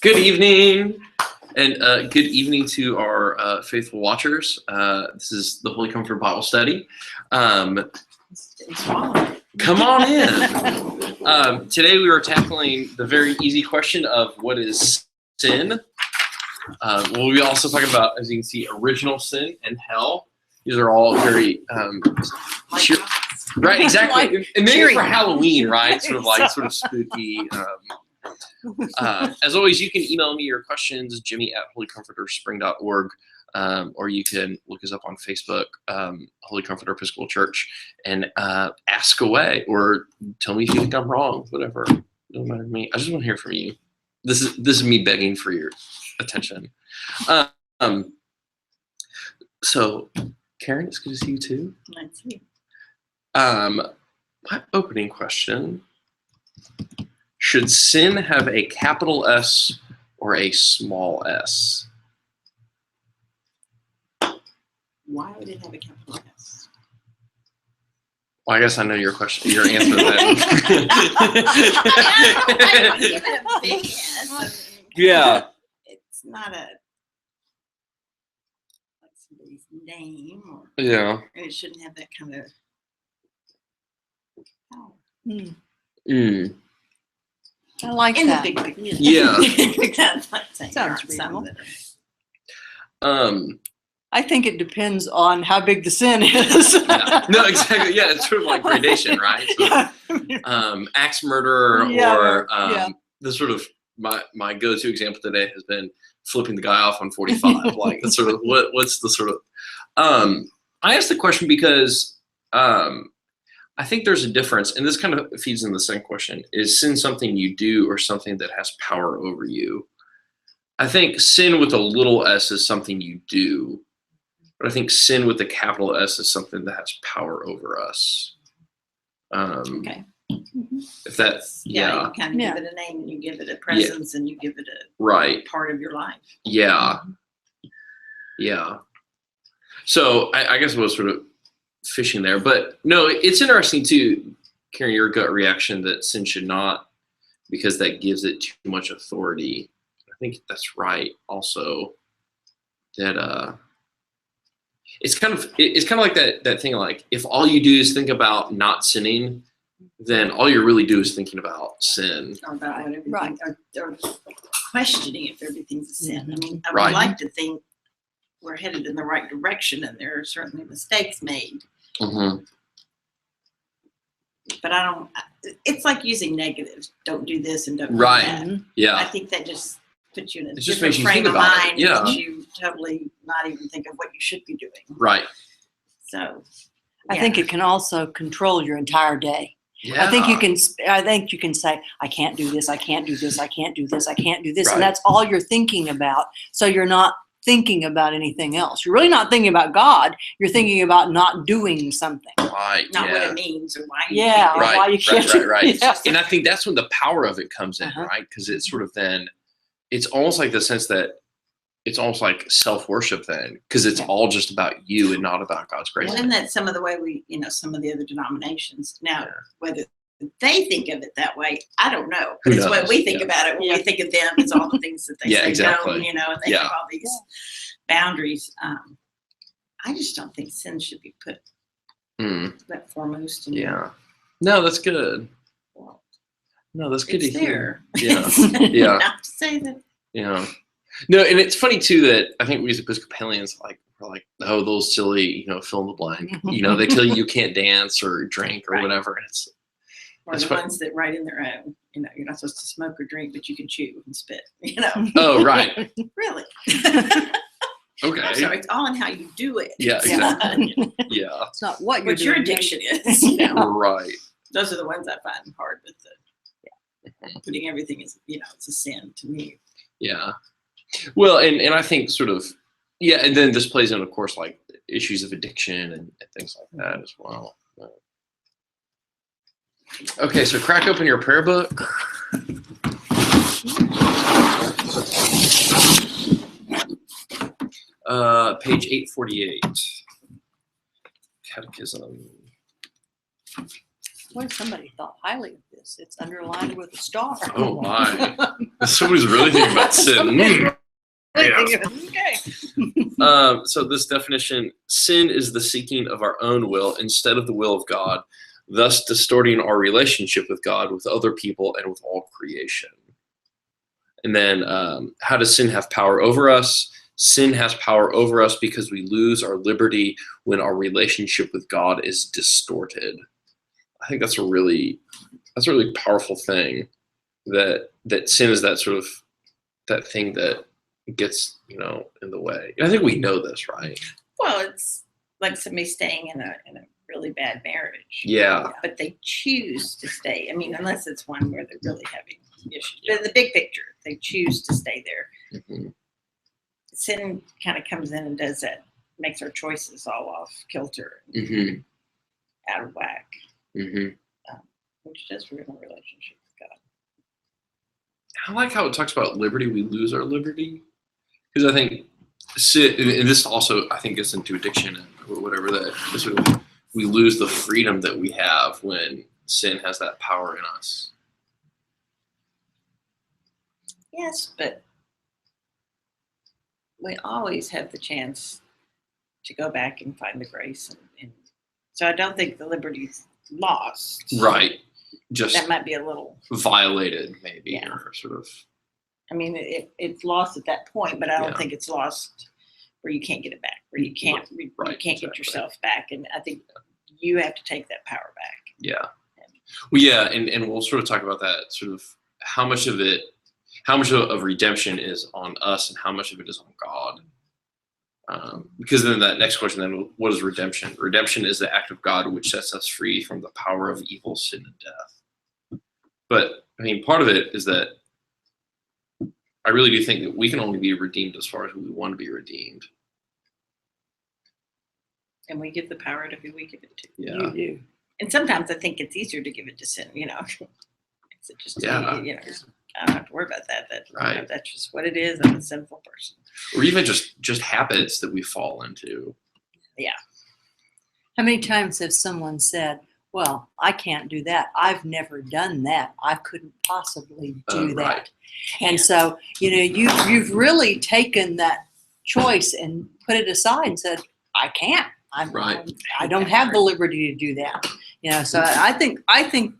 Good evening, and good evening to our faithful watchers. This is the Holy Comfort Bible Study. Come on in. Today we are tackling the very easy question of what is sin. We'll be also talking about, as you can see, original sin and hell. These are all very right, exactly, and maybe for Halloween, right? Sort of spooky. As always, you can email me your questions, jimmy@holycomforterspring.org, or you can look us up on Facebook, Holy Comforter Episcopal Church, and ask away, or tell me if you think I'm wrong, whatever. Doesn't matter to me. I just want to hear from you. This is me begging for your attention. So, Karen, it's good to see you too. Nice to see you. My opening question. Should sin have a capital S or a small s? Why would it have a capital S? Well, I guess I know your question. Your answer to that. Yeah. It's not like somebody's name, or Yeah. and it shouldn't have that kind of power. I like In that. the big picture. Yeah. That's like saying Sounds there are some reasonable. that I think it depends on how big the sin is. Yeah. No, exactly. Yeah, it's sort of like gradation, right? So, axe murderer, Yeah, or yeah. the sort of my go-to example today has been flipping the guy off on 45. Like, that's sort of what's the sort of. I asked the question because I think there's a difference, and this kind of feeds in the second question: is sin something you do or something that has power over you? I think sin with a little s is something you do, but I think sin with a capital S is something that has power over us. okay. If that, yeah, You kind of give it a name, and you give it a presence, and you give it a right, part of your life. yeah, yeah. So I guess I was sort of fishing there, but no, it's interesting too, Karen, your gut reaction that sin should not, because that gives it too much authority. I think that's right. Also, that it's kind of like that thing, like if all you do is think about not sinning, then all you really do is thinking about sin. Or about what everything, Right. or questioning if everything's a sin. I mean, I would Right. like to think we're headed in the right direction, and there are certainly mistakes made. Mm-hmm. But I don't. It's like using negatives. Don't do this and don't Right. do that. I Yeah, think that just puts you in a It just different makes you frame think of about it. mind. Yeah. And you totally not even think of what you should be doing. right. So, I think it can also control your entire day. Yeah, I think you can say, I can't do this, I can't do this, I can't do this, I can't do this. Right. And that's all you're thinking about. So you're not thinking about anything else. You're really not thinking about God. You're thinking about not doing something. Right. not what yeah. it means or why. You Yeah. can't do it. Right, why you can't. right. Yeah. And I think that's when the power of it comes in, Uh-huh. right? Because it's sort of then, it's almost like the sense that it's almost like self-worship then, because it's Yeah. all just about you and not about God's grace. Well, and that's some of the way some of the other denominations now, Yeah. whether they think of it that way, I don't know. Who But it's what knows? we think Yeah. about it when Yeah. we think of them. It's all the things that they Yeah, say exactly. don't, and they Yeah. have all these boundaries. I just don't think sin should be put that foremost. In Yeah. No, that's good. Well, No, that's good it's to hear. there. Yeah. Yeah. Not to say that. Yeah. No, and it's funny too that I think we as Episcopalians we're like, oh, those silly, fill in the blank. They tell you can't dance or drink or Right. whatever. And Or That's the what- ones that write in their own, you're not supposed to smoke or drink, but you can chew and spit, oh, right. Really. Okay. I'm sorry, it's all in how you do it. Yeah, exactly. Yeah. It's not what you're What your doing. addiction is. Right. Those are the ones I find hard with putting everything as, it's a sin to me. Yeah. Well, and I think sort of, and then this plays in, of course, like issues of addiction and things like that as well. Okay, so crack open your prayer book. Page 848. Catechism. Boy, somebody thought highly of this. It's underlined with a star. Oh my! Somebody's really thinking about sin. Okay. So this definition: sin is the seeking of our own will instead of the will of God, thus distorting our relationship with God, with other people, and with all creation. And then, how does sin have power over us? Sin has power over us because we lose our liberty when our relationship with God is distorted. I think that's a really powerful thing. That sin is that sort of that thing that gets in the way. And I think we know this, right? Well, it's like somebody staying in a really bad marriage. Yeah. But they choose to stay. I mean, unless it's one where they're really having issues. But in the big picture, they choose to stay there. Mm-hmm. Sin kind of comes in and does that, makes our choices all off kilter, Mm-hmm. out of whack, Mm-hmm. which does ruin a relationship with God. I like how it talks about liberty. We lose our liberty because I think sin, and this also I think gets into addiction or whatever. That sort of, we lose the freedom that we have when sin has that power in us. Yes, but we always have the chance to go back and find the grace. And so I don't think the liberty's lost. Right. Just That might be a little violated, maybe, Yeah. or sort of. I mean, it's lost at that point, but I don't Yeah. think it's lost where you can't get it back, where you can't Right, you can't get exactly. yourself back. And I think you have to take that power back. Yeah. Well, yeah, and we'll sort of talk about that, sort of how much of redemption is on us and how much of it is on God. Because then that next question, then, what is redemption? Redemption is the act of God which sets us free from the power of evil, sin, and death. But, I mean, part of it is that I really do think that we can only be redeemed as far as we want to be redeemed. And we give the power to who we give it to. Yeah. You do. And sometimes I think it's easier to give it to sin, It's just, Yeah. I don't have to worry about that. Right. That's just what it is. I'm a sinful person. Or even just habits that we fall into. How many times has someone said, well, I can't do that. I've never done that. I couldn't possibly do that. Right. And so, you've really taken that choice and put it aside and said, I can't. Right. I don't have the liberty to do that. So I think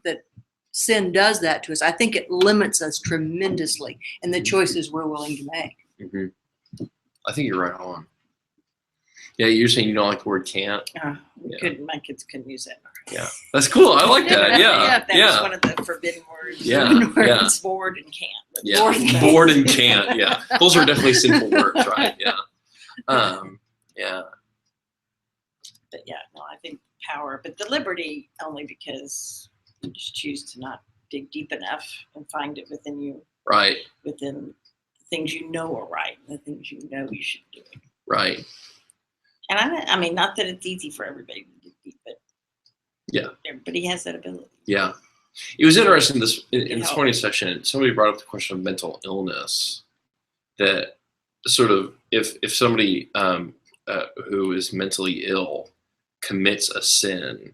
that sin does that to us. I think it limits us tremendously in the choices we're willing to make. Mm-hmm. I think you're right on. Yeah, you're saying you don't like the word can't. My kids couldn't use that. Yeah, that's cool. I like that. Yeah, that was one of the forbidden words. Yeah, Forbidden yeah. words, bored and can't. Yeah, bored and can't. Yeah, those are definitely sinful words, right? Yeah, yeah. But yeah, no, I think power, but the liberty only because you just choose to not dig deep enough and find it within you, Right. within the things you know are right and the things you know you should be doing. Right. And I mean, not that it's easy for everybody to dig deep, but Yeah. everybody has that ability. Yeah. It was interesting in this helped. morning session, somebody brought up the question of mental illness, that sort of if somebody who is mentally ill commits a sin,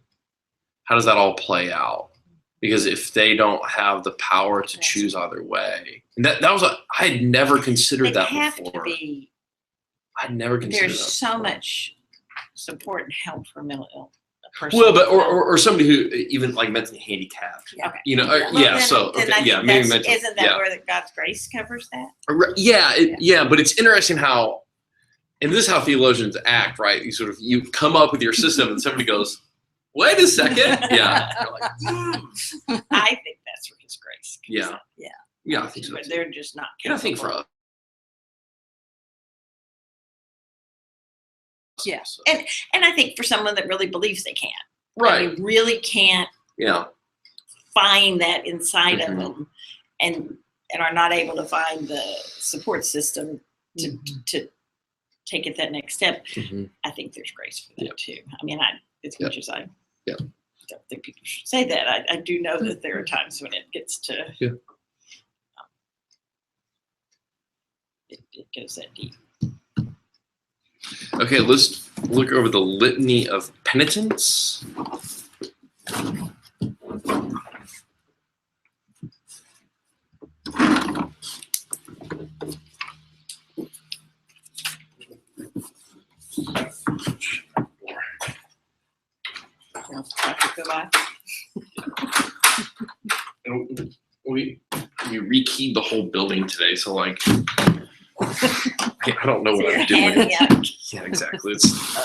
how does that all play out? Because if they don't have the power to choose either way, and that was I had never considered that have before. to be. I'd never considered There's that so before. much support and help for mental illness. Person. Well, but or somebody who even like mentally handicapped. Okay. Yeah. Then- So then okay. I Yeah. think Maybe that's- mental. Isn't that Yeah. where God's grace covers that? Yeah. But it's interesting how, and this is how theologians act, right? You come up with your system, and somebody goes, "Wait a second." Yeah. You're like, I think that's where His grace comes Yeah. in. yeah. I think so. But Too. they're just not. And I think for capable. us. Yeah. So, And I think for someone that really believes they can't, right. they really can't Yeah. find that inside Mhm. of them, and are not able to find the support system to take it that next step. Mhm. I think there's grace for that Yep. too. I mean, as Yep. much as I Yep. don't think people should say that, I do know that there are times when it gets to Yeah. It goes that deep. Okay, let's look over the litany of penitence. Bye-bye. And we rekeyed the whole building today, so like I don't know what I'm doing. Yeah, exactly. It's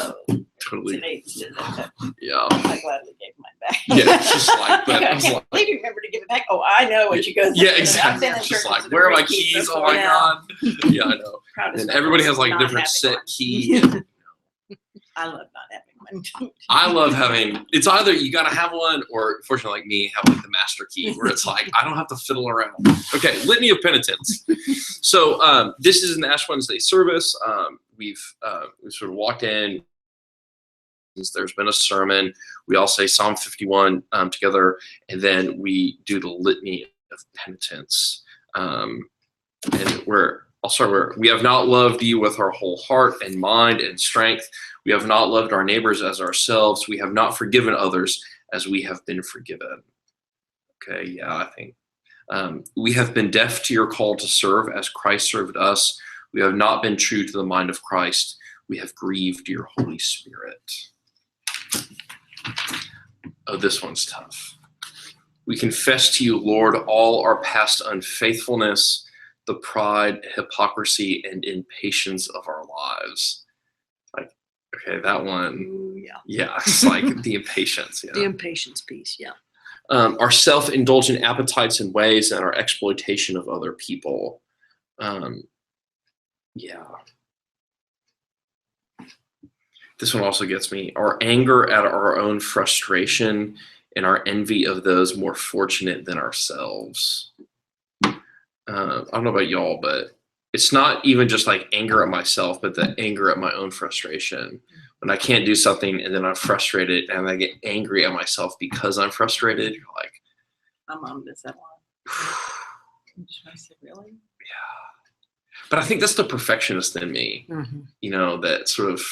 totally. Yeah. I gladly gave mine back. Yeah, it's just like, but I was like, please remember to give it back. Oh, I know what you go through. yeah, exactly. It's just like, where are my keys? Oh my god. Yeah, I know. And everybody has like a different set key. I love not having one. I love having. It's either you got to have one, or fortunately, like me, have like the master key, where it's like I don't have to fiddle around. Okay, litany of penitence. So this is an Ash Wednesday service. We've sort of walked in. There's been a sermon. We all say Psalm 51 together, and then we do the litany of penitence. And I'll start where we have not loved you with our whole heart and mind and strength. We have not loved our neighbors as ourselves. We have not forgiven others as we have been forgiven. Okay, yeah, I think. We have been deaf to your call to serve as Christ served us. We have not been true to the mind of Christ. We have grieved your Holy Spirit. Oh, this one's tough. We confess to you, Lord, all our past unfaithfulness, the pride, hypocrisy, and impatience of our lives. Like, okay, that one. Ooh, yeah, it's like the impatience. Yeah. The impatience piece, yeah. Our self-indulgent appetites and ways, and our exploitation of other people. Yeah. This one also gets me. Our anger at our own frustration and our envy of those more fortunate than ourselves. I don't know about y'all, but it's not even just like anger at myself, but the anger at my own frustration. When I can't do something and then I'm frustrated and I get angry at myself because I'm frustrated, you're like, my mom does that one. I said, really? Yeah. But I think that's the perfectionist in me, you know, that sort of,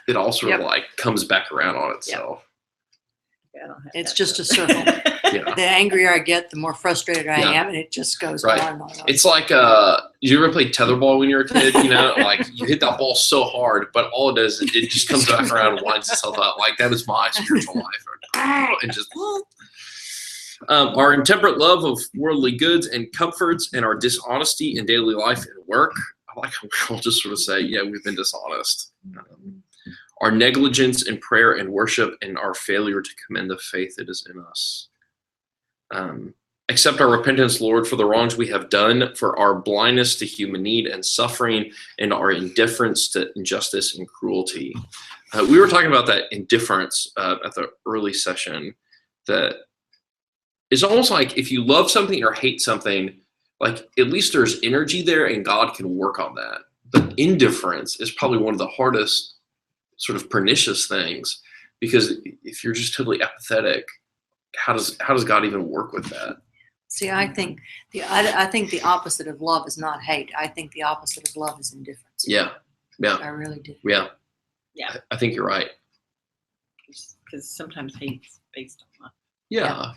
it all sort of like comes back around on itself. Yeah, I don't have It's that just a stuff. circle. Yeah. The angrier I get, the more frustrated I am, and it just goes Right. on and on. It's like, you ever play tetherball when you were a kid? You know, like you hit that ball so hard, but all it does is it just comes back around and winds itself out. Like that is my spiritual life. And just our intemperate love of worldly goods and comforts, and our dishonesty in daily life and work. I like how we'll just sort of say, yeah, we've been dishonest. Our negligence in prayer and worship, and our failure to commend the faith that is in us. Accept our repentance, Lord, for the wrongs we have done, for our blindness to human need and suffering, and our indifference to injustice and cruelty. We were talking about that indifference at the early session, that is almost like if you love something or hate something, like at least there's energy there and God can work on that. But indifference is probably one of the hardest sort of pernicious things, because if you're just totally apathetic, how does God even work with that? See, I think the opposite of love is not hate. I think the opposite of love is indifference. Yeah. I really do. Yeah. Yeah. I think you're right. Because sometimes hate's based on love. Yeah.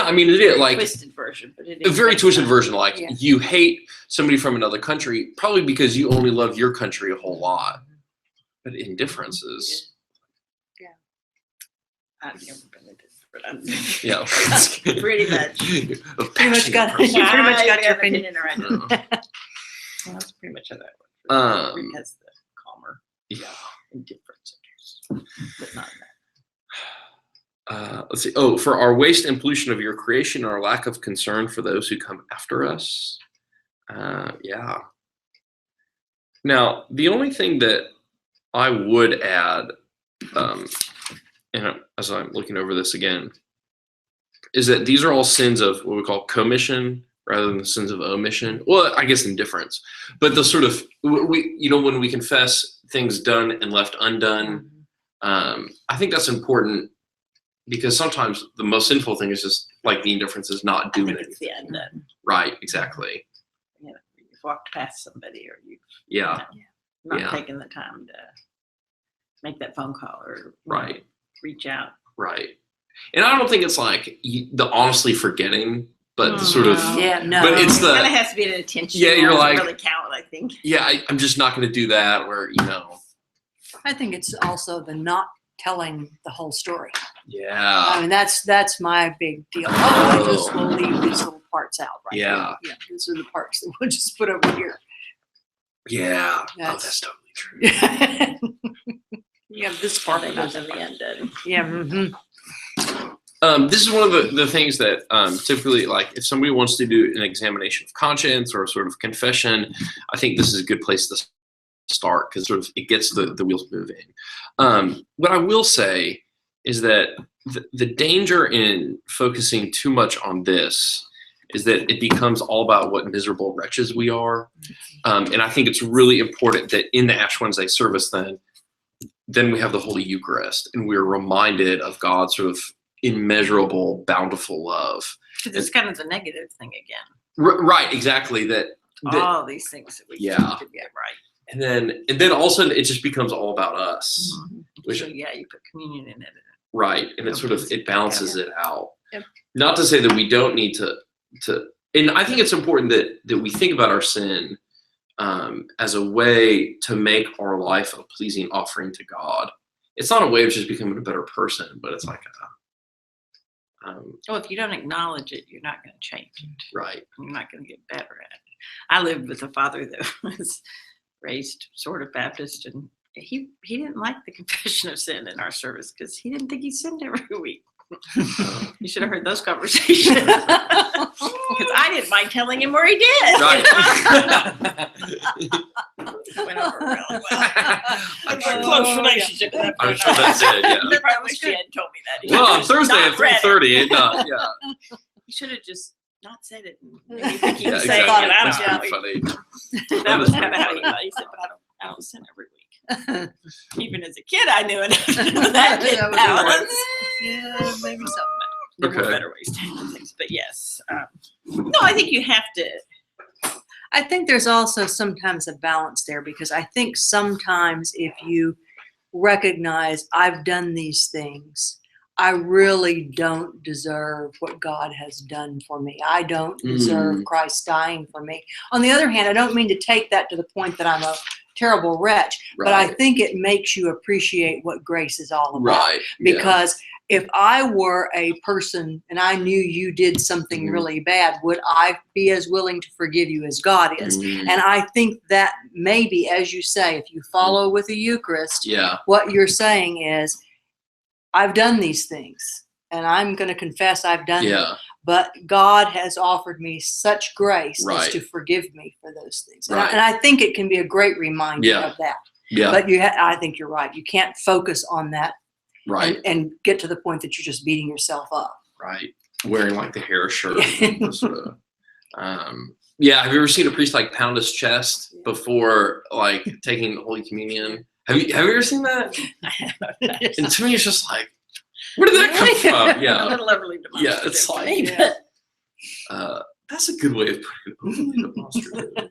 I mean, it is like Twisted version, but it a is very based twisted on- version. Like Yeah. you hate somebody from another country, probably because you only love your country a whole lot. But indifference is, I've never been a different. yeah. Pretty much. Pretty much got you pretty much got your opinion. Right now. Yeah. Well, that's pretty much how that works. Because the calmer Yeah. indifference, I guess, but not that. Let's see. Oh, for our waste and pollution of your creation, our lack of concern for those who come after us. Yeah. Now, the only thing that I would add, and as I'm looking over this again, is that these are all sins of what we call commission rather than the sins of omission. Well, I guess indifference, but the sort of when we confess things done and left undone, I think that's important, because sometimes the most sinful thing is just like the indifference is not I doing think it. it's the end. Right. Exactly. You've walked past somebody, or you've Yeah. not Yeah. taken the time to make that phone call or Right. reach out. Right. And I don't think it's like the honestly forgetting, but the sort of, No. but it's It kind the, of has to be an intention. Yeah, you're like- really count. I think. yeah, I'm just not going to do that, where, I think it's also the not telling the whole story. Yeah. I mean, that's my big deal. I just will leave these little parts out right Yeah. here. Yeah, these are the parts that we'll just put over here. Yeah. That's Totally true. Yeah, this part They got to the end. Yeah. Mm-hmm. This is one of the things that typically, like, if somebody wants to do an examination of conscience or a sort of confession, I think this is a good place to start because sort of it gets the wheels moving. What I will say is that the danger in focusing too much on this is that it becomes all about what miserable wretches we are. And I think it's really important that in the Ash Wednesday service then we have the Holy Eucharist and we're reminded of God's sort of immeasurable, bountiful love. Because it's kind of the negative thing again. Right, exactly. That All these things that we need to get right. And then all of a sudden it just becomes all about us. Mm-hmm. Which, so you put communion in it. Right, and it balances it out. Yep. Not to say that we don't need to, and I think it's important that we think about our sin as a way to make our life a pleasing offering to God. It's not a way of just becoming a better person, but it's like well, if you don't acknowledge it, you're not going to change it. Right. You're not going to get better at it. I lived with a father that was raised sort of Baptist, and he didn't like the confession of sin in our service because he didn't think he sinned every week. You should have heard those conversations. Because I didn't mind telling him where he did. Right. Went over really well. I'm a close relationship with that I'm person. sure that's it, yeah. I wish he hadn't told me that. He Well, on just Thursday not at read it. 3:30, yeah. He should have just not said it. And made me think he Yeah, was exactly. saying it. I That's don't know. pretty funny. That was kind of how he thought. He said, but I don't sin every week. Even as a kid, I knew enough to know that didn't would be balance. Yeah, maybe so. There were Okay. better ways to handle things. But yes. No, I think you have to. I think there's also sometimes a balance there because I think sometimes if you recognize I've done these things, I really don't deserve what God has done for me. I don't deserve Christ dying for me. On the other hand, I don't mean to take that to the point that I'm a terrible wretch, but I think it makes you appreciate what grace is all about. Right. Yeah. Because if I were a person and I knew you did something really bad, would I be as willing to forgive you as God is? And I think that maybe, as you say, if you follow with the Eucharist, what you're saying is, I've done these things and I'm going to confess I've done them. But God has offered me such grace as to forgive me for those things. And I think it can be a great reminder of that. Yeah. But I think you're right. You can't focus on that. Right. And get to the point that you're just beating yourself up. Right. Wearing like the hair shirt. Sort of, have you ever seen a priest like pound his chest before like taking Holy Communion? Have you ever seen that? And to me, it's just like, where did that come from? Yeah. A little overly demonstrative. Yeah, it's like, me, that's a good way of putting it. Overly demonstrative.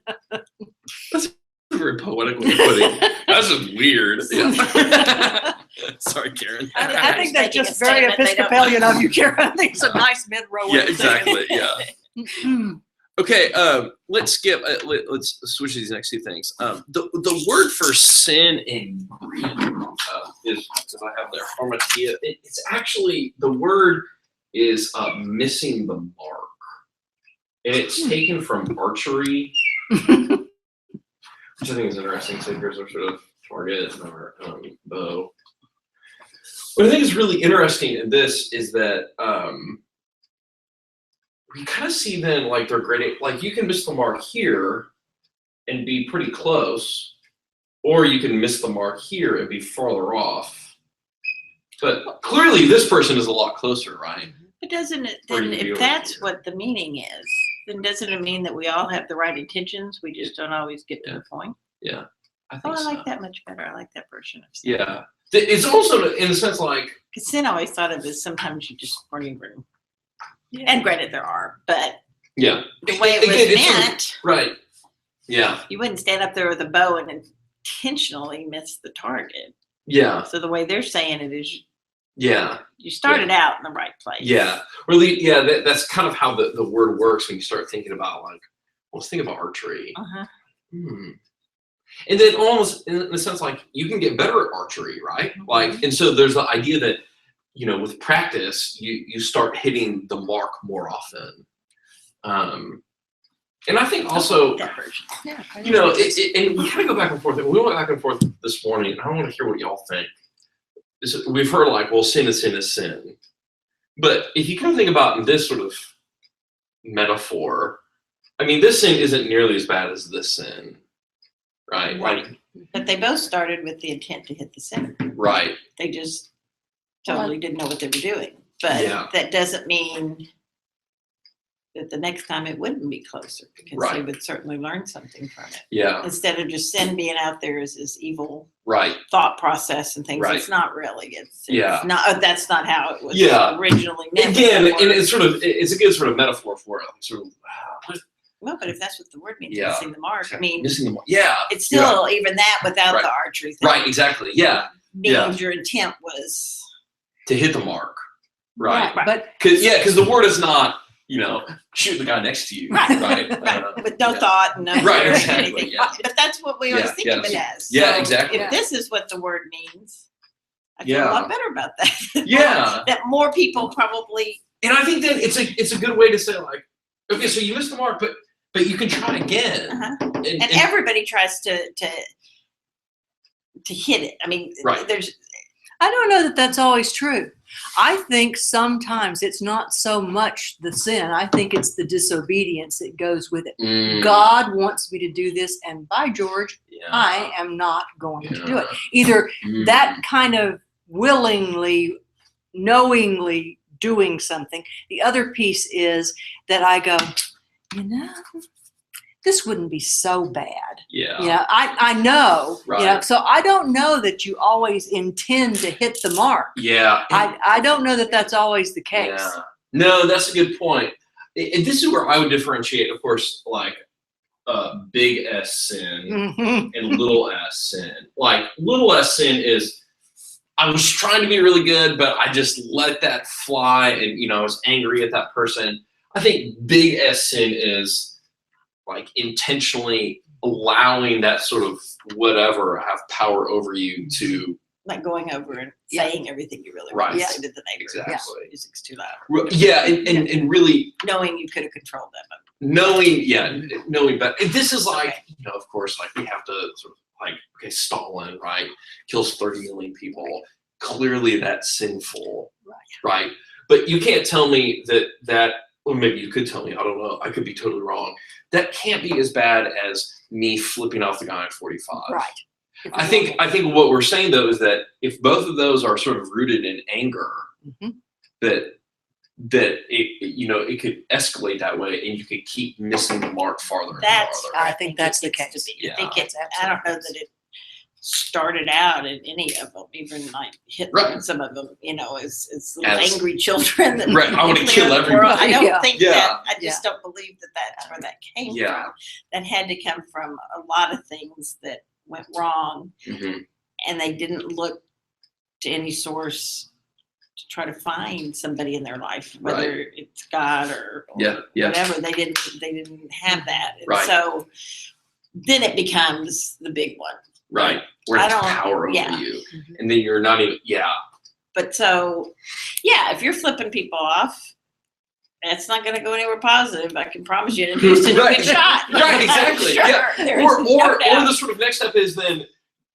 That's a very poetic way of putting it. That's just weird. Yeah. Sorry, Karen. I think that's just very Episcopalian of you, Karen. I think it's a nice mid-row. Yeah, exactly. Yeah. Okay, let's skip. Let's switch to these next two things. The word for sin in Greek is, as I have there, harmatia. It's actually, the word is missing the mark, and it's taken from archery, which I think is interesting. So here's our sort of target and our bow. What I think is really interesting in this is that we kind of see then like they're grading, like you can miss the mark here and be pretty close, or you can miss the mark here and be farther off. But clearly this person is a lot closer, right? But doesn't it, then if that's what the meaning is, then doesn't it mean that we all have the right intentions? We just don't always get to the point? Yeah, I think I so. like that much better. I like that version of sin. Yeah. It's also, in a sense, like... Because sin I always thought of as sometimes you just weren't even... And granted, there are, but the way it was meant... Right. Yeah. You wouldn't stand up there with a bow and intentionally miss the target. Yeah. So the way they're saying it is... You started out in the right place. Yeah. Really, that's kind of how the word works when you start thinking about, like, let's think about archery. And then almost in a sense, like you can get better at archery, right? Like, and so there's the idea that, you know, with practice, you start hitting the mark more often. And I think also, you know, and we kind of go back and forth. We went back and forth this morning, and I want to hear what y'all think. We've heard like, well, sin is sin is sin. But if you kind of think about this sort of metaphor, I mean, this sin isn't nearly as bad as this sin, right? Like, but they both started with the intent to hit the sinner. right. They just totally didn't know what they were doing. But that doesn't mean that the next time it wouldn't be closer, because they would certainly learn something from it. Yeah. Instead of just sin being out there as this evil Right. thought process and things. Right. It's not really. It's Yeah. that's not how it was Yeah. originally meant. Again, and it's sort of, it's a good sort of metaphor for it. Like sort of, Well, but if that's what the word means, Yeah. missing the mark. I mean, missing the mark. Yeah. it's still even that without Right. the archery thing. Right. Exactly. Yeah. Means your intent was To hit the mark. Right. But Because the word is not, you know, shoot the guy next to you. Right. Right. with no thought and no Right, fear or exactly, anything. yeah. But that's what we always Yeah, think of it yes. as. Yeah, So exactly. If this is what the word means, I feel Yeah. a lot better about that. Yeah. That more people probably. And I think that it's a good way to say, like, okay, so you missed the mark, but you can try again. And everybody tries to hit it. I mean, Right. I don't know that that's always true. I think sometimes it's not so much the sin. I think it's the disobedience that goes with it. God wants me to do this, and by George, I am not going to do it. Either that kind of willingly, knowingly doing something. The other piece is that I go, you know, this wouldn't be so bad. Yeah. You know, I know. Right. You know, so I don't know that you always intend to hit the mark. Yeah. I don't know that that's always the case. Yeah. No, that's a good point. And this is where I would differentiate, of course, like big S sin and little s sin. Like little s sin is, I was trying to be really good, but I just let that fly, and you know, I was angry at that person. I think big S sin is like intentionally allowing that sort of whatever have power over you to, like going over and saying everything you really Right. want to say to the neighbor. Exactly. Music's too loud. Yeah, and really Knowing you could have controlled them. knowing better. And this is like, you know, of course, like we have to sort of like, okay, Stalin, right, kills 30 million people. Clearly that's sinful, right? But you can't tell me that, or maybe you could tell me, I don't know, I could be totally wrong. That can't be as bad as me flipping off the guy at 45. Right. I think what we're saying though is that if both of those are sort of rooted in anger, that it, you know, it could escalate that way, and you could keep missing the mark farther and farther. I think that's the case. Yeah. I think it's. I don't know that it started out in any of them, even like Hitler Right. and some of them, you know, as little angry children. That Right, I wanna kill live in the world. I everybody. don't think that. I Yeah. just don't believe that that's where that came Yeah. from. That had to come from a lot of things that went wrong, and they didn't look to any source to try to find somebody in their life, whether it's God or whatever. They didn't have that, and so then it becomes the big one. Right. Where it's power over you. And then you're not even, But so, if you're flipping people off, that's not going to go anywhere positive. I can promise you. And Houston, Right. good shot. Right, exactly. Sure. Yeah. Or the sort of next step is then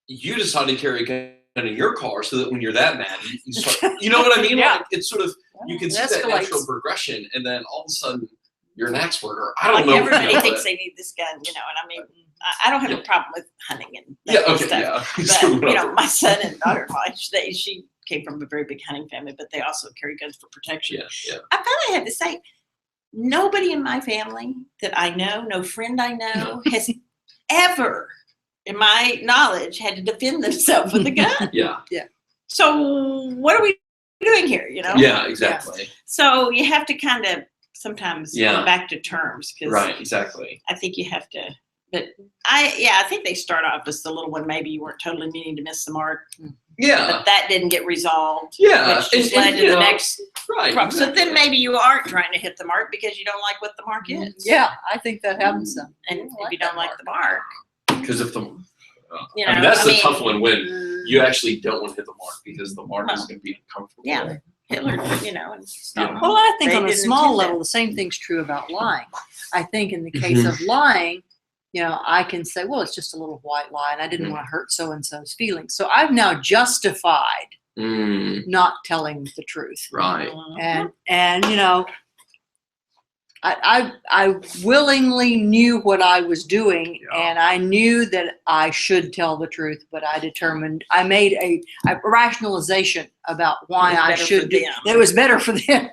you decide to carry a gun in your car so that when you're that mad, you start, you know what I mean? Like it's sort of, you can see that natural progression, and then all of a sudden you're an axe murderer. I don't know. Everybody thinks they need this gun, you know, and I mean, I don't have a problem with hunting and that kind of stuff. But, you know, my son and daughter-in-law, she came from a very big hunting family, but they also carry guns for protection. I finally had to say, nobody in my family that I know, no friend I know, has ever, in my knowledge, had to defend themselves with a gun. So what are we doing here, you know? Yeah, exactly. So you have to kind of sometimes go back to terms. Right, exactly. I think you have to. But I think they start off as the little one. Maybe you weren't totally meaning to miss the mark. Yeah. But that didn't get resolved. Yeah. Which just led to the next problem. Exactly. So then maybe you aren't trying to hit the mark because you don't like what the mark is. Yeah, I think that happens some. And if you don't like the mark. Because if You know, I mean, that's the mean, tough one when you actually don't want to hit the mark because the mark is going to be uncomfortable. Yeah. Hitler, you know, and stuff. Yeah. Well, I think They on a didn't small do that. level, the same thing's true about lying. I think in the case of lying, you know, I can say, well, it's just a little white lie, and I didn't want to hurt so and so's feelings. So I've now justified not telling the truth. Right. And you know, I willingly knew what I was doing, and I knew that I should tell the truth, but I made a rationalization about why I should do it. It was better for them.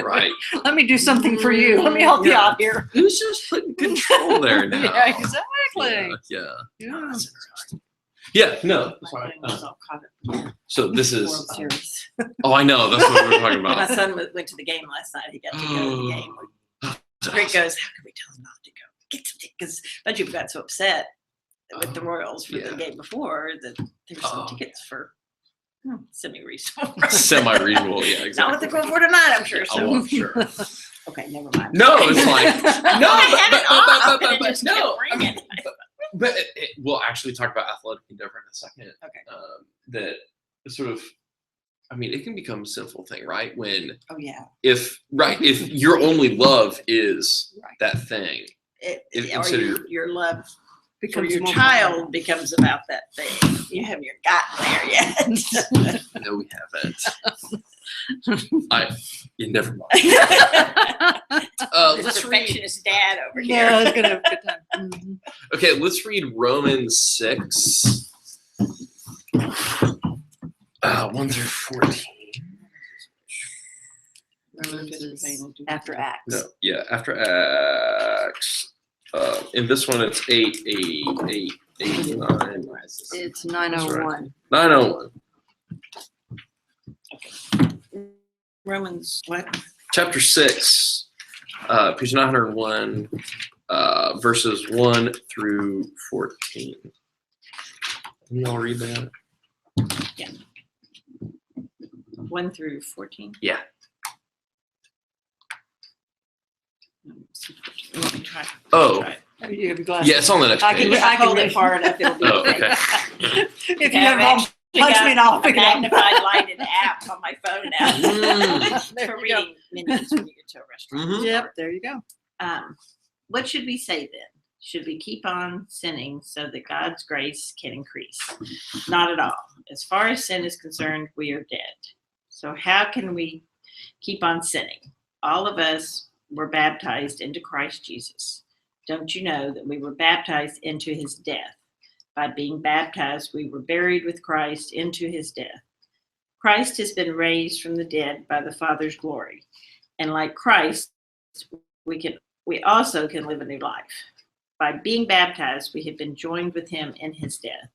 Right. Let me do something for you. Let me help you out here. Who's just putting control there now? Yeah, exactly. Yeah. Yeah. That's interesting. Yeah, no. My phone was all caught up. So this World is. Series. Oh, I know. That's what we were talking My about. son went to the game last night. He got to go to the game. Rick goes, how can we tell him not to go? Get some tickets. Because a bunch of people got so upset with the Royals for the game before that there's some tickets for semi-reasonable. Semi-reasonable, yeah, exactly. Not what they're going for tonight, I'm sure. Oh, well, sure. Okay, never mind. No, it's like but we'll actually talk about athletic endeavor in a second. Okay. That sort of, I mean, it can become a sinful thing, right? When if your only love is that thing, your love for Becomes your more child becomes about that thing. You haven't gotten there yet. No, we haven't. Never mind. Let's read. Perfectionist dad over here. Yeah, I was gonna have a good time. Mm-hmm. Okay, let's read Romans 6, 1 through 14. After Acts. No, yeah, after Acts. In this one, it's 8, 9. It's 901. 901. Romans what? Chapter 6, page 901, verses 1 through 14. Can you all read that? Yeah. 1 through 14? Yeah. Let me try. Oh. Try. You have your glasses. Yeah, it's on the next I page. can hold it far enough. It'll be okay. If you have one, punch me and I'll pick it up. Magnified lighted app on my phone now for reading menus when you get to a restaurant. Mhm. Yep, there you go. What should we say then? Should we keep on sinning so that God's grace can increase? Not at all. As far as sin is concerned, we are dead. So how can we keep on sinning? All of us were baptized into Christ Jesus. Don't you know that we were baptized into his death? By being baptized, we were buried with Christ into his death. Christ has been raised from the dead by the Father's glory. And like Christ, we also can live a new life. By being baptized, we have been joined with him in his death.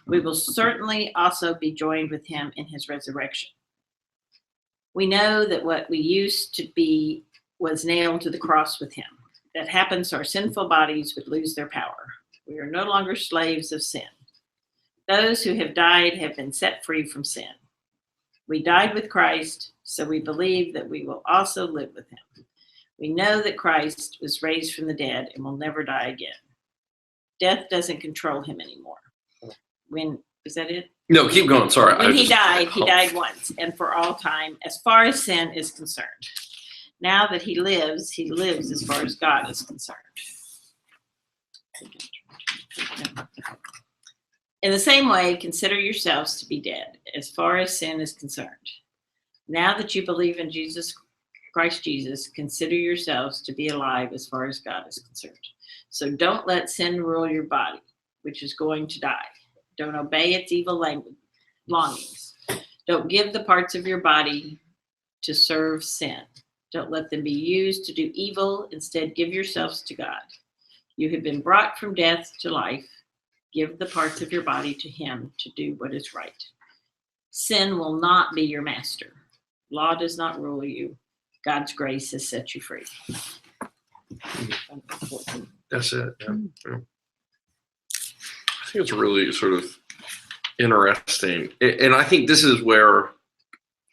We will certainly also be joined with him in his resurrection. We know that what we used to be was nailed to the cross with him. That happens so our sinful bodies would lose their power. We are no longer slaves of sin. Those who have died have been set free from sin. We died with Christ, so we believe that we will also live with him. We know that Christ was raised from the dead and will never die again. Death doesn't control him anymore. Is that it? No, keep going. Sorry. When he died once and for all time, as far as sin is concerned. Now that he lives as far as God is concerned. In the same way, consider yourselves to be dead as far as sin is concerned. Now that you believe in Christ Jesus, consider yourselves to be alive as far as God is concerned. So don't let sin rule your body, which is going to die. Don't obey its evil longings. Don't give the parts of your body to serve sin. Don't let them be used to do evil. Instead, give yourselves to God. You have been brought from death to life. Give the parts of your body to him to do what is right. Sin will not be your master. Law does not rule you. God's grace has set you free. That's it. Yeah. Yeah. I think it's really sort of interesting. And I think this is where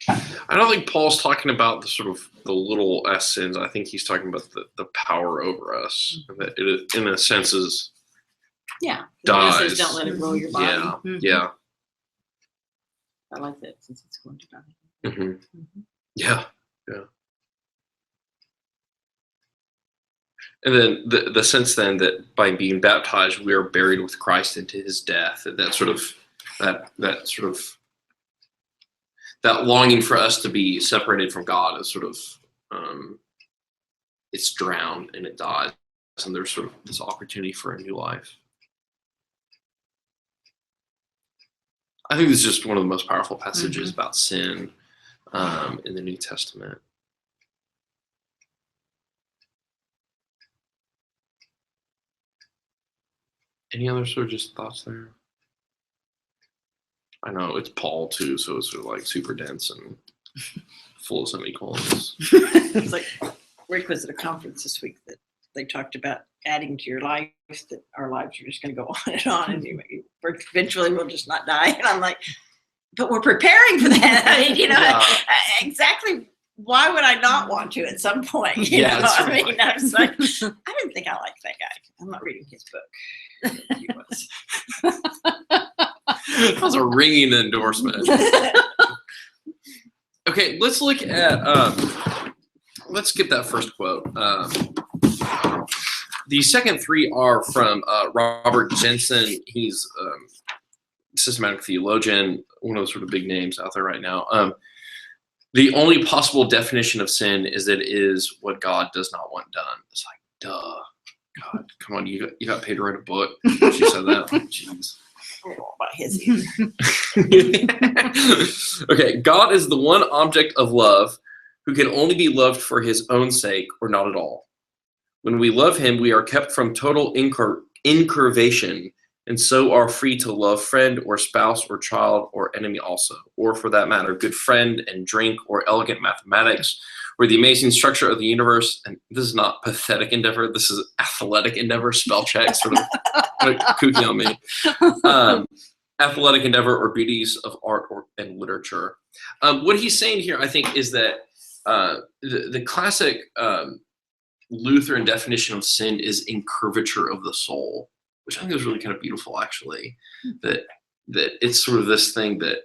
I don't think Paul's talking about the sort of the little s sins. I think he's talking about the power over us. That it, in a sense, is Yeah. dies. Don't let it roll your body. Yeah, Mhm. yeah. I like that since it's going to die. hmm Yeah, yeah. And then the sense then that by being baptized, we are buried with Christ into his death. And that sort of that longing for us to be separated from God is sort of it's drowned and it dies. And there's sort of this opportunity for a new life. I think this is just one of the most powerful passages about sin in the New Testament. Any other sort of just thoughts there? I know it's Paul too, so it's sort of like super dense and full of semicolons. It's like Rick was at a conference this week that they talked about adding to your life, that our lives are just going to go on and on, and eventually we'll just not die. And I'm like, but we're preparing for that. I mean, exactly. Why would I not want to at some point? You know? I mean, I was like, I didn't think I liked that guy. I'm not reading his book. He was. That was a ringing endorsement. Okay, let's look at. Let's skip that first quote. The second three are from Robert Jensen. He's systematic theologian, one of those sort of big names out there right now. The only possible definition of sin is that it is what God does not want done. It's like, duh. God, come on, you got paid to write a book. She said that. Jeez. I don't know about his either. Okay, God is the one object of love who can only be loved for his own sake or not at all. When we love him, we are kept from total incurvation and so are free to love friend or spouse or child or enemy also, or for that matter, good friend and drink or elegant mathematics or the amazing structure of the universe. And this is not pathetic endeavor. This is athletic endeavor, spell check, sort of kooky on me. Athletic endeavor or beauties of art and literature. What he's saying here, I think, is that the classic Lutheran definition of sin is incurvature of the soul, which I think is really kind of beautiful, actually. That it's sort of this thing that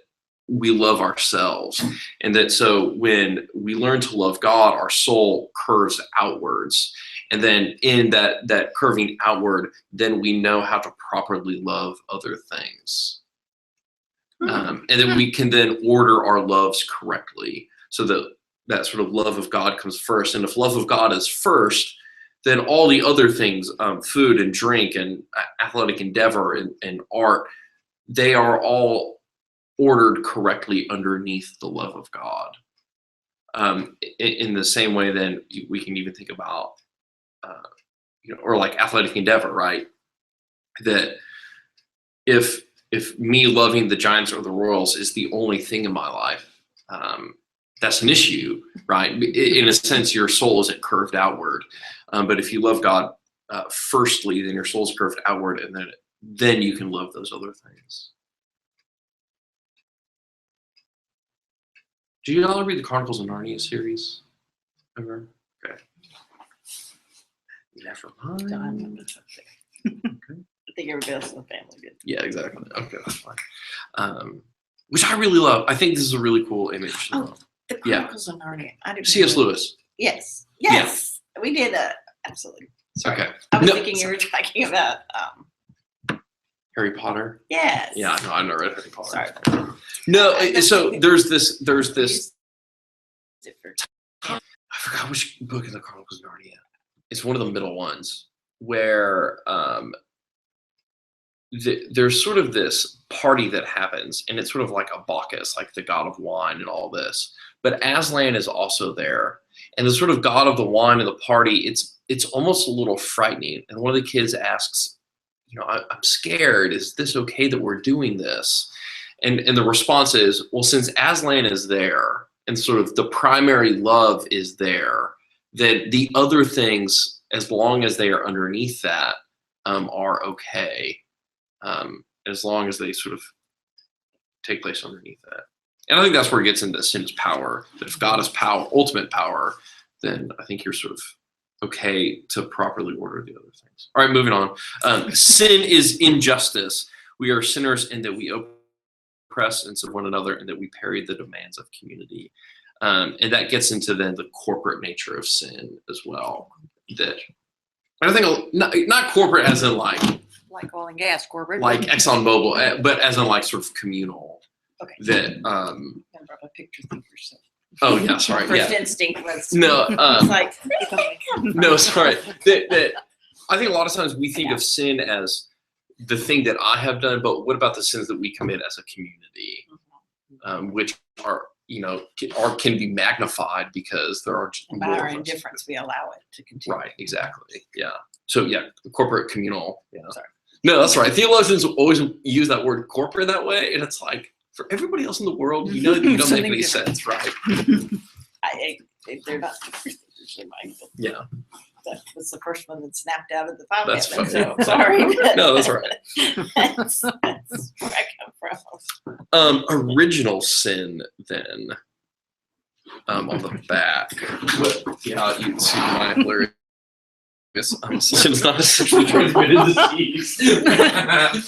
we love ourselves, and that so when we learn to love God, our soul curves outwards, and then in that curving outward, then we know how to properly love other things, and then we can then order our loves correctly, so that sort of love of God comes first. And if love of God is first, then all the other things, food and drink and athletic endeavor and art, they are all ordered correctly underneath the love of God. In the same way, then we can even think about, or like athletic endeavor, right? That if me loving the Giants or the Royals is the only thing in my life, that's an issue, right? In a sense, your soul isn't curved outward. But if you love God firstly, then your soul's curved outward, and then you can love those other things. Do you all read the Chronicles of Narnia series? Ever? Okay. Never mind. I remember something. Okay. I think everybody else in the family did. Yeah, exactly. Okay, that's fine. Which I really love. I think this is a really cool image. Oh, the Chronicles of Narnia. I didn't C.S. Lewis. Yes. We did. Absolutely. Sorry. Okay. I was thinking you were talking about. Harry Potter. Yes. Yeah, no, I've never read Harry Potter. Sorry. No, so there's this. Different. I forgot which book in the Chronicles of Narnia. It's one of the middle ones where there's sort of this party that happens, and it's sort of like a Bacchus, like the god of wine and all this. But Aslan is also there, and the sort of god of the wine and the party. It's almost a little frightening. And one of the kids asks, I'm scared. Is this okay that we're doing this? And the response is, well, since Aslan is there and sort of the primary love is there, then the other things, as long as they are underneath that, are okay. As long as they sort of take place underneath that. And I think that's where it gets into sin's power. That if God is power, ultimate power, then I think you're sort of okay to properly order the other things. All right, moving on. Sin is injustice. We are sinners in that we oppress and serve one another, and that we parry the demands of community. And that gets into then the corporate nature of sin as well. That I think not corporate as in like oil and gas corporate, like ExxonMobil, but as in like sort of communal. Okay. That Remember, I'm a picture thinker, so. oh yeah, sorry, First yeah. instinct was No, it's like no, sorry. That I think a lot of times we think of sin as the thing that I have done, but what about the sins that we commit as a community, which are can be magnified because there are and by our indifference we allow it to continue. Right, exactly. Yeah. So yeah, corporate communal. Yeah. Sorry. No, that's right. Theologians always use that word corporate that way, and it's like for everybody else in the world, you know, that you don't make any sense, right? They're not usually mine. Yeah. That was the first one that snapped out of the file That's cabinet, funny. so sorry. No, that's all right. that's where I come from. Original sin then. On the back. Yeah, you can see my hilarious. Sin is not a sexually transmitted disease.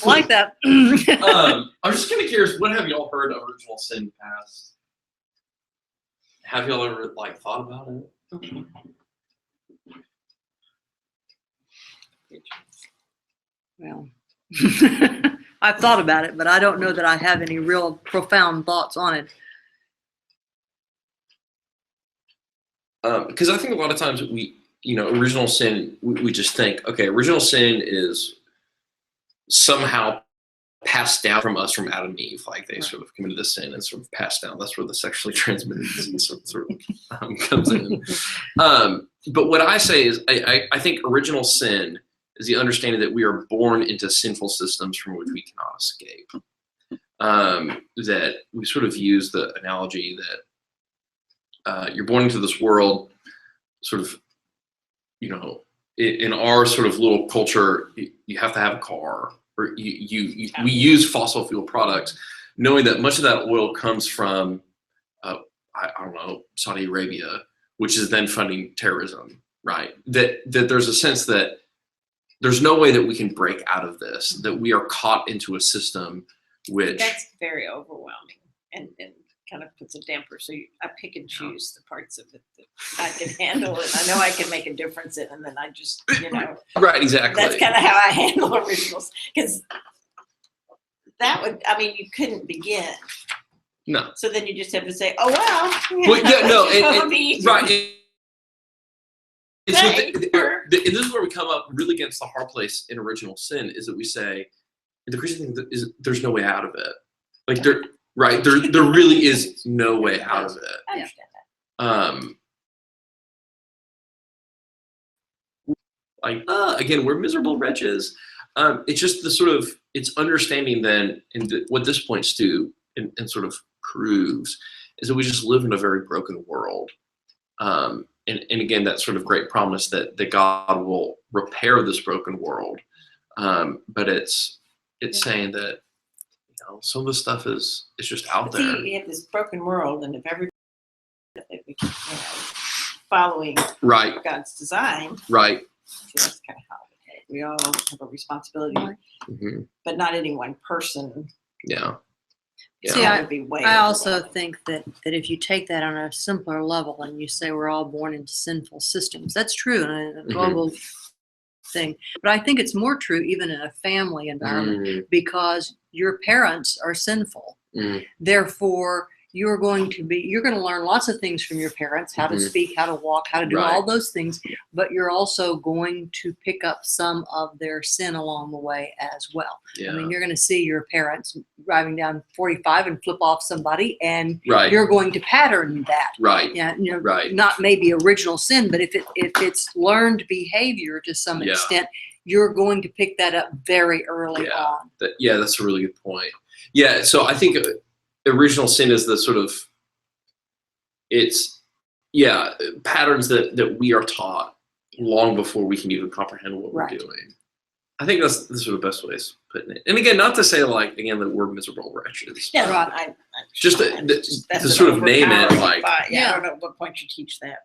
like that. I'm just kind of curious. What have y'all heard of original sin past? Have y'all ever thought about it? Well, I've thought about it, but I don't know that I have any real profound thoughts on it. Because I think a lot of times original sin, we just think, okay, original sin is somehow passed down from us from Adam and Eve. Like they sort of committed this sin and sort of passed down. That's where the sexually transmitted disease sort of comes in. But what I say is I think original sin is the understanding that we are born into sinful systems from which we cannot escape. That we sort of use the analogy that you're born into this world, sort of, in our sort of little culture, you have to have a car, or we use fossil fuel products, knowing that much of that oil comes from, I don't know, Saudi Arabia, which is then funding terrorism, right? That there's a sense that there's no way that we can break out of this, that we are caught into a system which... That's very overwhelming and kind of puts a damper. So I pick and choose the parts of it that I can handle, and I know I can make a difference in, and then I just, Right, exactly. That's kind of how I handle originals, because that would, you couldn't begin. No. So then you just have to say, oh, well. Well, yeah, no, right. And this is where we come up really against the hard place in original sin, is that we say, the Christian thing is there's no way out of it. Like there really is no way out of it. I understand that. Again, we're miserable wretches. It's just the sort of, it's understanding then, and what this points to and sort of proves, is that we just live in a very broken world. And again, that sort of great promise that God will repair this broken world. But it's saying that some of the stuff is just out there. See, we have this broken world, and if everybody following right God's design, right. So that's kind of how we all have a responsibility, but not any one person. Yeah. See, I also think that if you take that on a simpler level and you say we're all born into sinful systems, that's true in a global thing. But I think it's more true even in a family environment because your parents are sinful. Therefore, you're going to learn lots of things from your parents, how to speak, how to walk, how to do all those things, but you're also going to pick up some of their sin along the way as well. Yeah. You're going to see your parents driving down 45 and flip off somebody, and you're going to pattern that. Right. Yeah. Not maybe original sin, but if it's learned behavior to some extent, you're going to pick that up very early on. That's a really good point. Yeah. So I think original sin is the sort of, patterns that we are taught long before we can even comprehend what we're doing. I think that's the sort of best way of putting it. And again, not to say that we're miserable wretches. Yeah, right. Just to sort of name it, I don't know what point you teach that.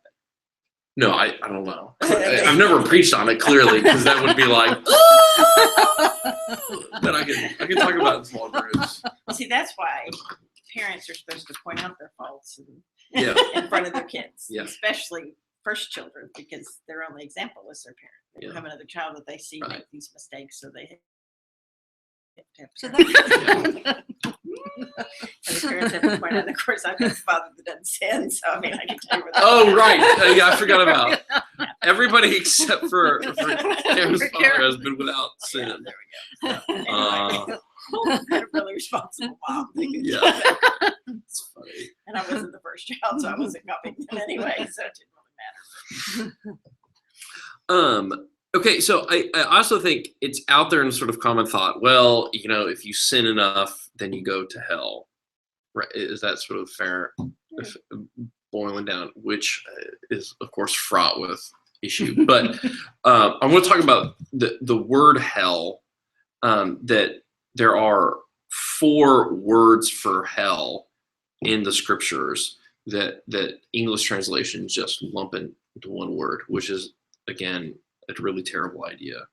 No, I don't know. I've never preached on it clearly because that would be like, then I can talk about it in small groups. See, that's why parents are supposed to point out their faults Yeah. in front of their kids, Yeah. especially first children, because their only example is their parent. They don't Yeah. have another child that they see Right. make these mistakes, so they have So to. that, And the parents have to point out. Of course, I've got a father that doesn't sin, so I mean, I can tell you where that. Oh, right. Yeah, I forgot about everybody except for Karen's father has been without sin. Yeah, there we go. Anyway, I'm a really responsible mom. Yeah. It's funny. And I wasn't the first child, so I wasn't copying them anyway, so it didn't really matter. Okay, so I also think it's out there in sort of common thought. Well, if you sin enough, then you go to hell. Right? Is that sort of fair? If boiling down, which is of course fraught with issue. But I'm going to talk about the word hell. That there are 4 words for hell in the scriptures that English translations just lump into one word, which is again a really terrible idea.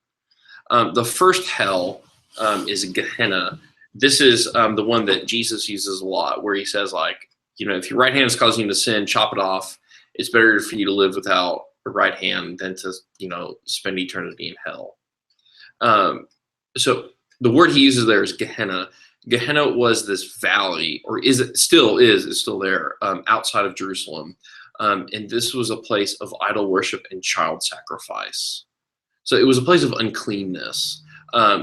The first hell is Gehenna. This is the one that Jesus uses a lot, where he says, like, if your right hand is causing you to sin, chop it off. It's better for you to live without a right hand than to, spend eternity in hell. So the word he uses there is Gehenna. Gehenna was this valley, or it's still there, outside of Jerusalem. And this was a place of idol worship and child sacrifice. So it was a place of uncleanness.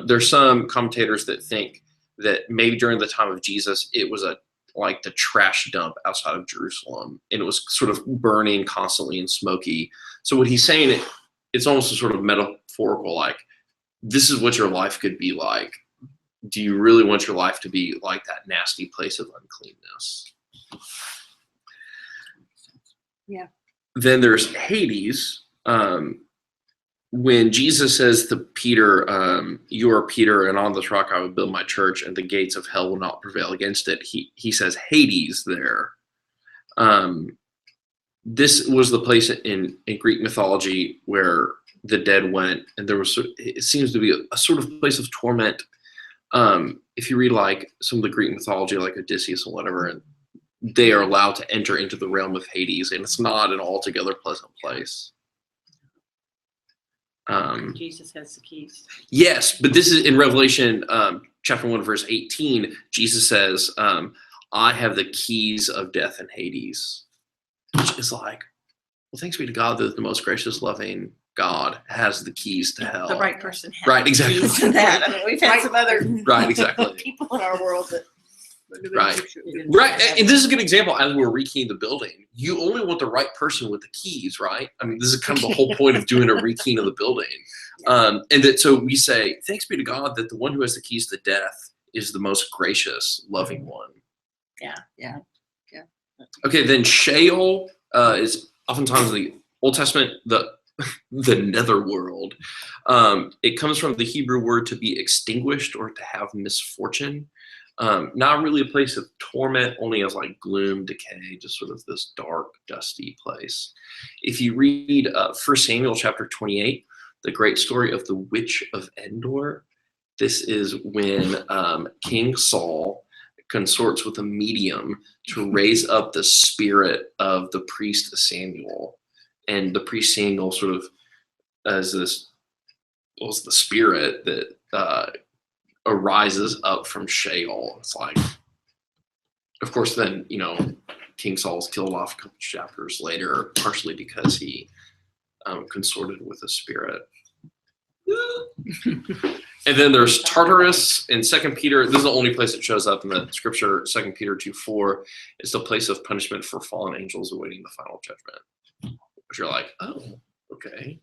There's some commentators that think that maybe during the time of Jesus, it was like the trash dump outside of Jerusalem, and it was sort of burning constantly and smoky. So what he's saying, it's almost a sort of metaphorical, like, this is what your life could be like. Do you really want your life to be like that nasty place of uncleanness? Yeah. Then there's Hades. When Jesus says to Peter, you are Peter, and on this rock I will build my church, and the gates of hell will not prevail against it, he says Hades there. This was the place in Greek mythology where the dead went, and it seems to be a sort of place of torment. If you read like some of the Greek mythology, like Odysseus and whatever, and they are allowed to enter into the realm of Hades, and it's not an altogether pleasant place. Jesus has the keys. Yes, but this is in Revelation chapter 1, verse 18. Jesus says, I have the keys of death and Hades. Which is like, well, thanks be to God that the most gracious, loving God has the keys to hell. The right person has Right, exactly. the keys to that. I mean, we've had some other Right, exactly. people in our world that Right. Right. And this is a good example as we're rekeying the building. You only want the right person with the keys, right? I mean, this is kind of the whole point of doing a rekeying of the building. And that so we say, thanks be to God that the one who has the keys to death is the most gracious, loving one. Yeah. Okay, then Sheol is oftentimes the Old Testament, the netherworld. It comes from the Hebrew word to be extinguished or to have misfortune. Not really a place of torment, only as like gloom, decay, just sort of this dark, dusty place. If you read 1 Samuel chapter 28, the great story of the witch of Endor, this is when King Saul consorts with a medium to raise up the spirit of the priest Samuel. And the priest Samuel sort of as this was the spirit that arises up from Sheol. It's like, of course, then, King Saul's killed off a couple chapters later, partially because he consorted with a spirit. And then there's Tartarus in 2 Peter. This is the only place it shows up in the scripture. 2 Peter 2:4 is the place of punishment for fallen angels awaiting the final judgment. Which you're like, oh, okay.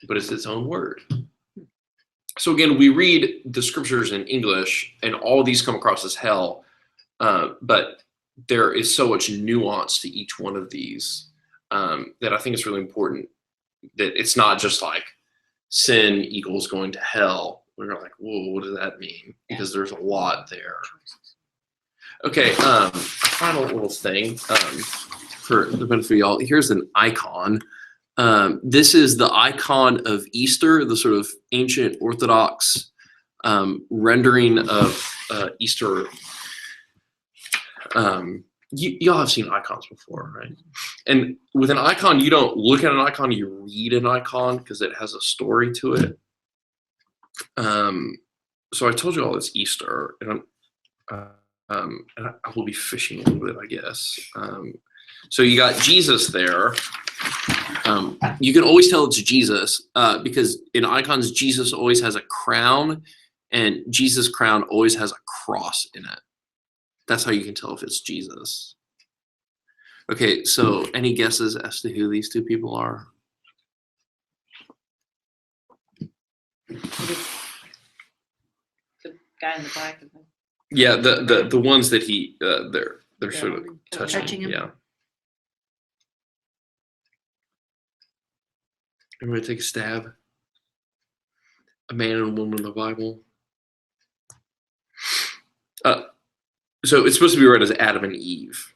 But it's its own word. So again, we read the scriptures in English, and all these come across as hell, but there is so much nuance to each one of these that I think it's really important that it's not just like sin equals going to hell. We're like, whoa, what does that mean? Because there's a lot there. Okay, final little thing. for the benefit of y'all, here's an icon. This is the icon of Easter, the sort of ancient Orthodox rendering of Easter. Y'all have seen icons before, right? And with an icon, you don't look at an icon, you read an icon because it has a story to it. So I told you all it's Easter, and I will be fishing a little bit, I guess. So you got Jesus there. You can always tell it's Jesus because in icons, Jesus always has a crown, and Jesus' crown always has a cross in it. That's how you can tell if it's Jesus. Okay, so any guesses as to who these two people are? The guy in the black. Yeah, the ones that he they're sort of touching him. Yeah. I'm gonna take a stab. A man and a woman in the Bible. So it's supposed to be read as Adam and Eve.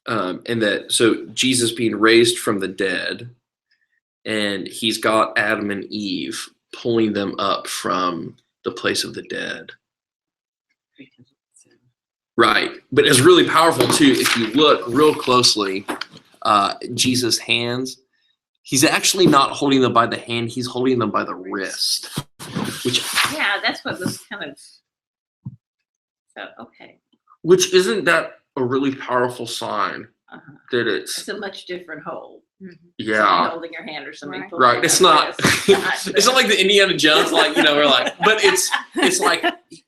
And that, so Jesus being raised from the dead, and he's got Adam and Eve pulling them up from the place of the dead. Right. But it's really powerful too. If you look real closely, Jesus' hands, he's actually not holding them by the hand, he's holding them by the wrist. Which, yeah, that's what was kind of, so, okay. Which isn't that a really powerful sign that It's a much different hold. yeah. Somebody holding your hand or somebody pulling Right. It's not wrist. it's not like the Indiana Jones, like, you know, we're like, but it's like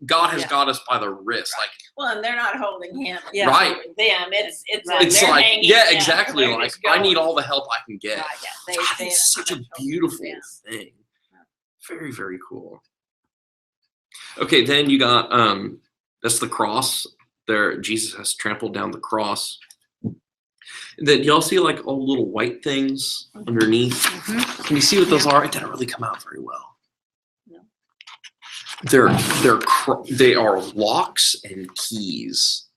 God has got us by the wrist. Like, Well, and they're not holding him. Yeah. Right. Holding them. It's Right. it's they're like, hanging, yeah, exactly. they're Like, just I going. need all the help I can get. Right, yeah. God, They it's such a not beautiful Yeah. thing. Very, very cool. Okay, then you got that's the cross. There, Jesus has trampled down the cross. And then y'all see like all little white things underneath. Can you see what those are? It didn't really come out very well. No. They are locks and keys,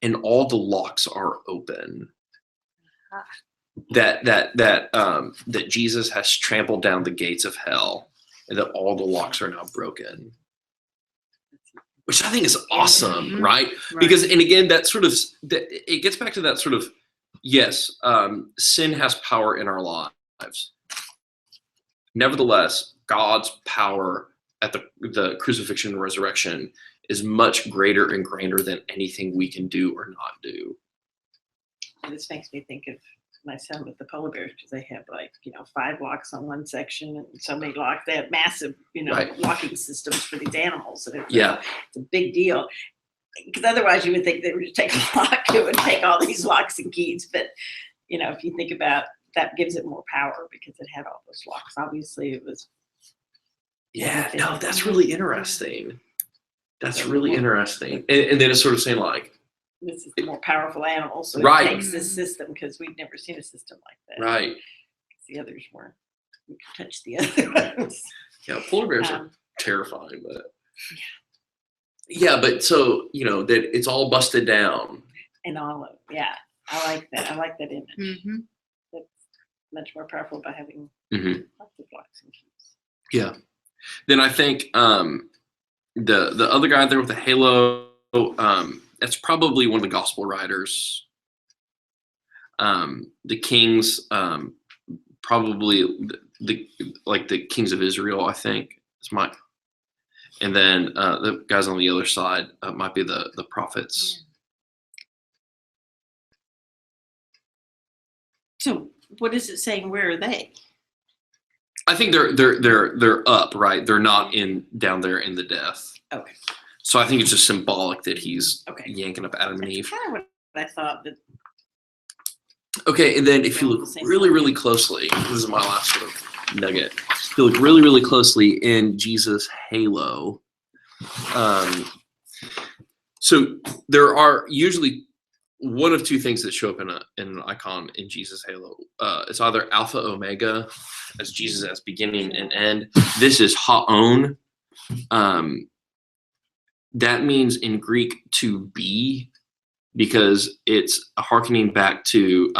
and all the locks are open. That Jesus has trampled down the gates of hell, and that all the locks are now broken. Which I think is awesome, right? Because, and again, that sort of, it gets back to that sort of, yes, sin has power in our lives. Nevertheless, God's power at the crucifixion and resurrection is much greater and greater than anything we can do or not do. This makes me think of my son with the polar bears, because they have 5 locks on one section and so many locks. They have massive, Right. locking systems for these animals. And it's a big deal. Because otherwise you would think they would just take a lock, it would take all these locks and keys. But, if you think about that, gives it more power because it had all those locks. Obviously it was. Yeah, no, that's really interesting. That's really interesting. And then it's sort of saying like, this is the more powerful animal, so Right. it takes this system, because we've never seen a system like that. right. The others weren't. We could touch the other ones. Yeah, polar bears are terrifying, but yeah, but so, that it's all busted down. And all of, yeah, I like that. I like that image. Mm-hmm. That's much more powerful by having Mhm. lots of locks and keys. Yeah. Then I think the other guy there with the halo, that's probably one of the gospel writers. The kings, probably the kings of Israel, I think is my. And then the guys on the other side might be the prophets. So what is it saying? Where are they? I think they're up, right? They're not down there in the death. Okay. So I think it's just symbolic that he's Okay. yanking up Adam and That's Eve. kind of what I thought. That Okay, and then if you look really, really closely, this is my last sort of nugget. If you look really, really closely in Jesus' halo, so there are usually one of two things that show up in an icon in Jesus' halo. It's either Alpha Omega, as Jesus as beginning and end. This is Haon. That means in Greek to be. because it's hearkening back to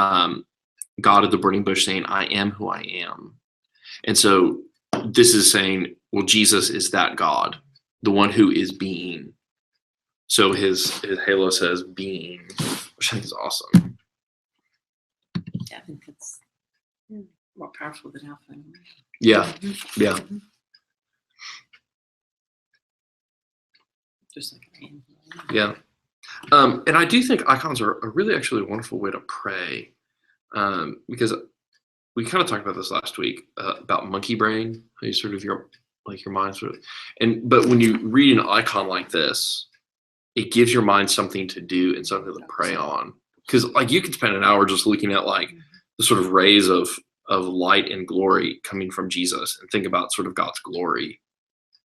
God of the burning bush saying, I am who I am. And so this is saying, well, Jesus is that God, the one who is being. So his halo says being, which I think is awesome. Yeah, I think it's more powerful than Alpha and Omega. Yeah, yeah. Just like I am. Yeah. And I do think icons are a really actually wonderful way to pray, because we kind of talked about this last week about monkey brain, how you sort of your mind sort of, but when you read an icon like this, it gives your mind something to do and something to pray on. Because like you could spend an hour just looking at like the sort of rays of light and glory coming from Jesus and think about sort of God's glory.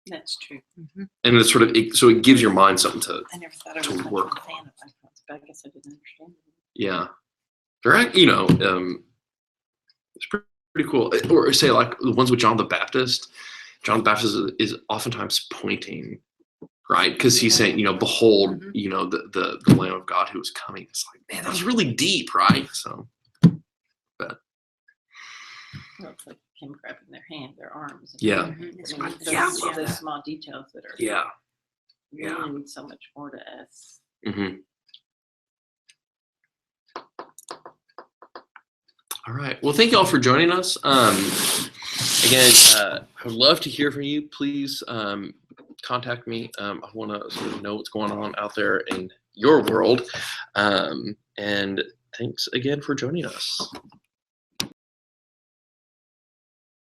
That's true. And it's sort of so it gives your mind something to I never thought I was much of work a fan of icons, but I guess I didn't understand it. yeah. They're it's pretty cool. Or say like the ones with John the Baptist. John the Baptist is oftentimes pointing, right? Because he's saying, behold, the Lamb of God who is coming. It's like, man, that's really deep, right? So, but Well, it's like him grabbing their hand, their arms. Yeah. I mean, Yeah, those, love those that. small details that are yeah. mean so much more to us. Mm-hmm. All right. Well, thank you all for joining us. Again, I would love to hear from you. Please contact me. I want to sort of know what's going on out there in your world. And thanks again for joining us.